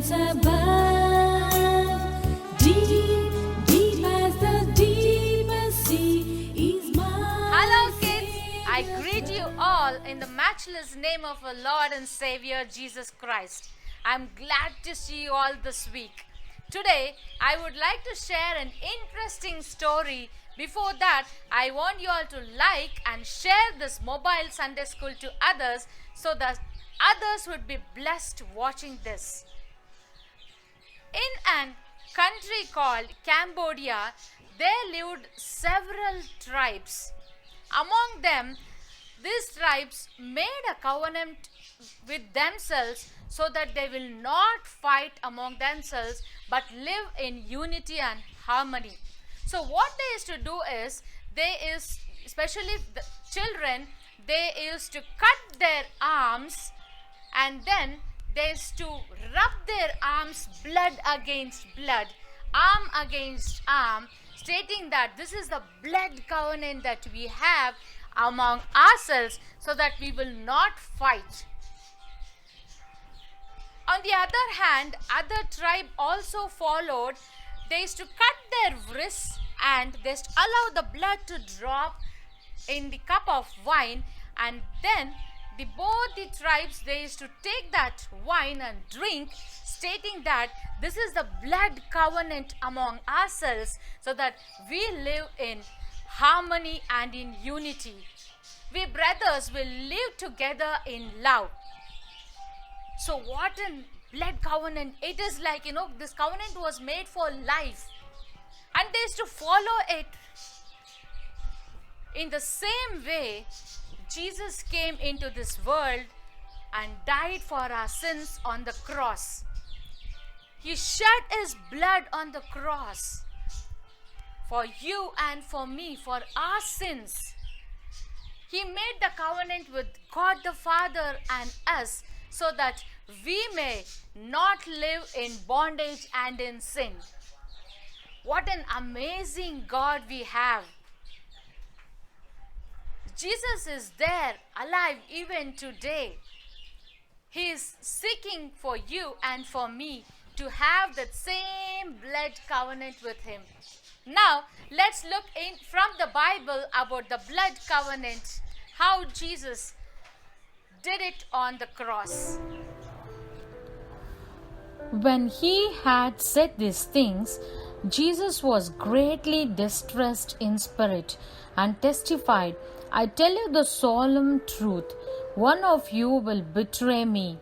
heavens above, deep, deep as the deepest sea is my Hello kids, I greet you all in the matchless name of our Lord and Savior Jesus Christ. I'm glad to see you all this week. Today, I would like to share an interesting story. Before that, I want you all to like and share this mobile Sunday school to others so that others would be blessed watching this. In an country called Cambodia, there lived several tribes. Among them, these tribes made a covenant with themselves so that they will not fight among themselves but live in unity and harmony. So what they used to do is, especially the children, they used to cut their arms and then they used to rub their arms blood against blood, arm against arm, stating that this is the blood covenant that we have among ourselves so that we will not fight. On the other hand, other tribe also followed. They used to cut their wrists and they used to allow the blood to drop in the cup of wine, and then both the tribes, they used to take that wine and drink, stating that this is the blood covenant among ourselves so that we live in harmony and in unity. We brothers will live together in love. So what a blood covenant it is like, this covenant was made for life and they used to follow it. In the same way, Jesus came into this world and died for our sins on the cross. He shed his blood on the cross for you and for me, for our sins. He made the covenant with God the Father and us so that we may not live in bondage and in sin. What an amazing God we have. Jesus is there, alive even today. He is seeking for you and for me to have that same blood covenant with him. Now, let's look in from the Bible about the blood covenant, how Jesus did it on the cross. When he had said these things, Jesus was greatly distressed in spirit and testified, I tell you the solemn truth, one of you will betray me.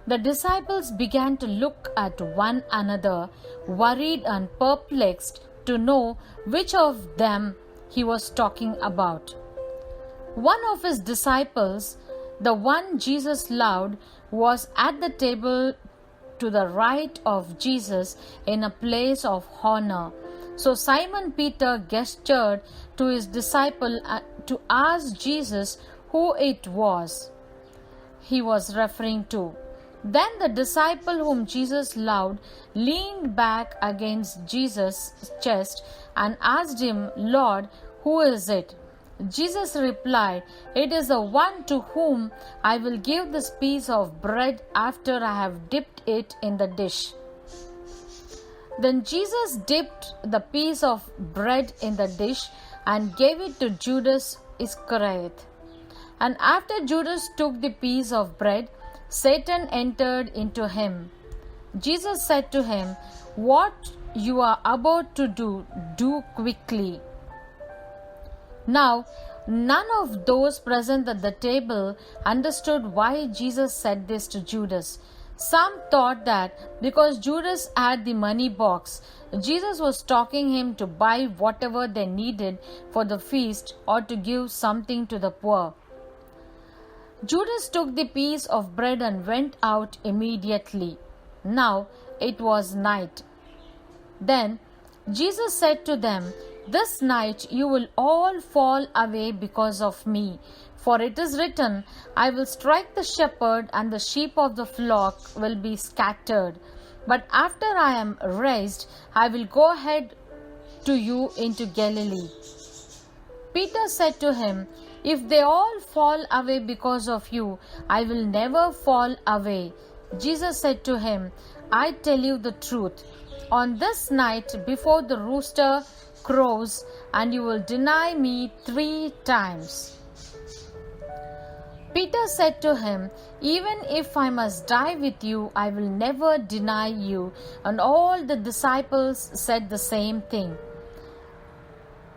The disciples began to look at one another, worried and perplexed to know which of them he was talking about. One of his disciples, the one Jesus loved, was at the table to the right of Jesus in a place of honor. So Simon Peter gestured to his disciple to ask Jesus who it was he was referring to. Then the disciple whom Jesus loved leaned back against Jesus' chest and asked him, Lord, who is it? Jesus replied, it is the one to whom I will give this piece of bread after I have dipped it in the dish. Then Jesus dipped the piece of bread in the dish and gave it to Judas Iscariot. And after Judas took the piece of bread, Satan entered into him. Jesus said to him, what you are about to do, do quickly. Now, none of those present at the table understood why Jesus said this to Judas. Some thought that because Judas had the money box, Jesus was talking him to buy whatever they needed for the feast or to give something to the poor. Judas took the piece of bread and went out immediately. Now it was night. Then Jesus said to them, this night you will all fall away because of me. For it is written, I will strike the shepherd and the sheep of the flock will be scattered. But after I am raised, I will go ahead to you into Galilee. Peter said to him, if they all fall away because of you, I will never fall away. Jesus said to him, I tell you the truth. On this night, before the rooster crows, and you will deny me 3 times. Peter said to him, Even if I must die with you, I will never deny you. And all the disciples said the same thing.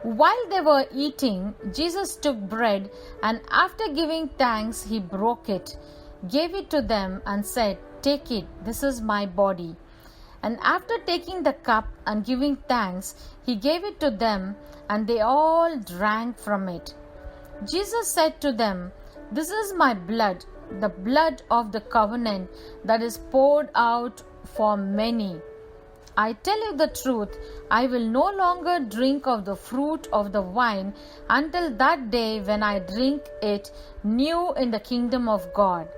While they were eating, Jesus took bread, and after giving thanks, he broke it, gave it to them, and said, Take it, this is my body. And after taking the cup and giving thanks, he gave it to them, and they all drank from it. Jesus said to them, This is my blood, the blood of the covenant that is poured out for many. I tell you the truth, I will no longer drink of the fruit of the vine until that day when I drink it new in the kingdom of God.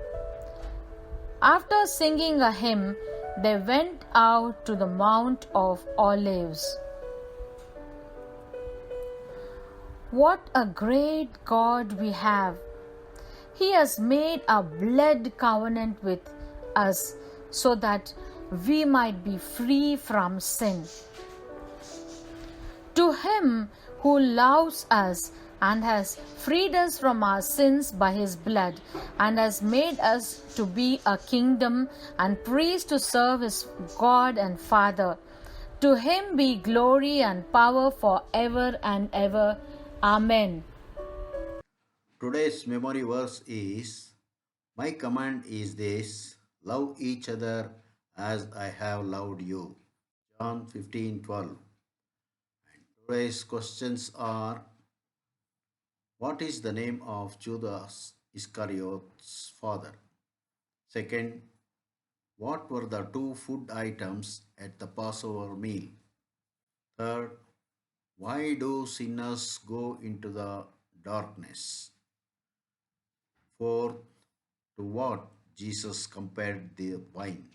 After singing a hymn, they went out to the Mount of Olives. What a great God we have! He has made a blood covenant with us so that we might be free from sin. To Him who loves us and has freed us from our sins by His blood and has made us to be a kingdom and priests to serve His God and Father. To Him be glory and power forever and ever. Amen. Today's memory verse is, My command is this, love each other as I have loved you. John 15:12. And today's questions are, what is the name of Judas Iscariot's father? Second, what were the 2 food items at the Passover meal? Third, why do sinners go into the darkness? Fourth, to what Jesus compared the wine.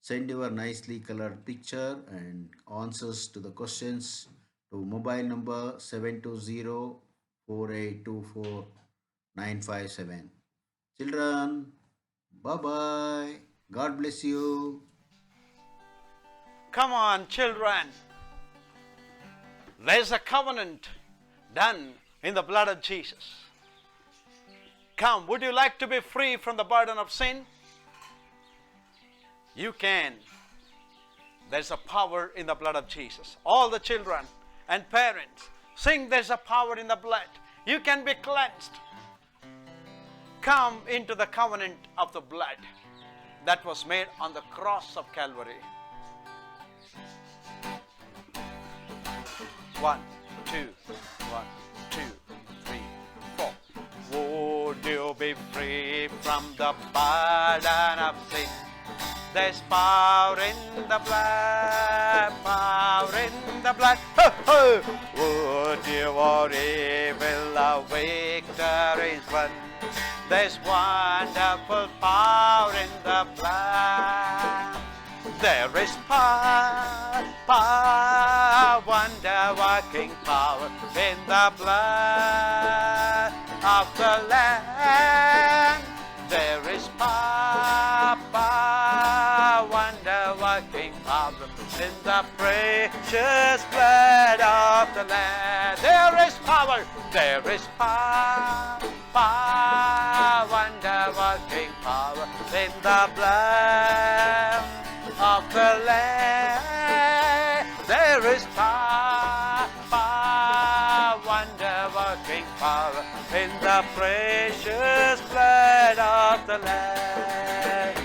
Send your nicely colored picture and answers to the questions to mobile number 720-4824-957. Children, bye-bye. God bless you. Come on, children. There's a covenant done in the blood of Jesus. Come, would you like to be free from the burden of sin? You can. There's a power in the blood of Jesus. All the children and parents sing, there's a power in the blood. You can be cleansed. Come into the covenant of the blood that was made on the cross of Calvary. 1, 2, 1, 2, 3, 4. Would you be free from the burden of sin? There's power in the blood, power in the blood. Ho, ho. Would you or evil a victory's won? There's wonderful power in the blood. There is power, power, wonder-working power in the blood of the Lamb. There is power, power, wonder-working power in the precious blood of the Lamb. There is power, power, wonder-working power in the blood of the Lamb. There is power, wonder-working power in the precious blood of the Lamb.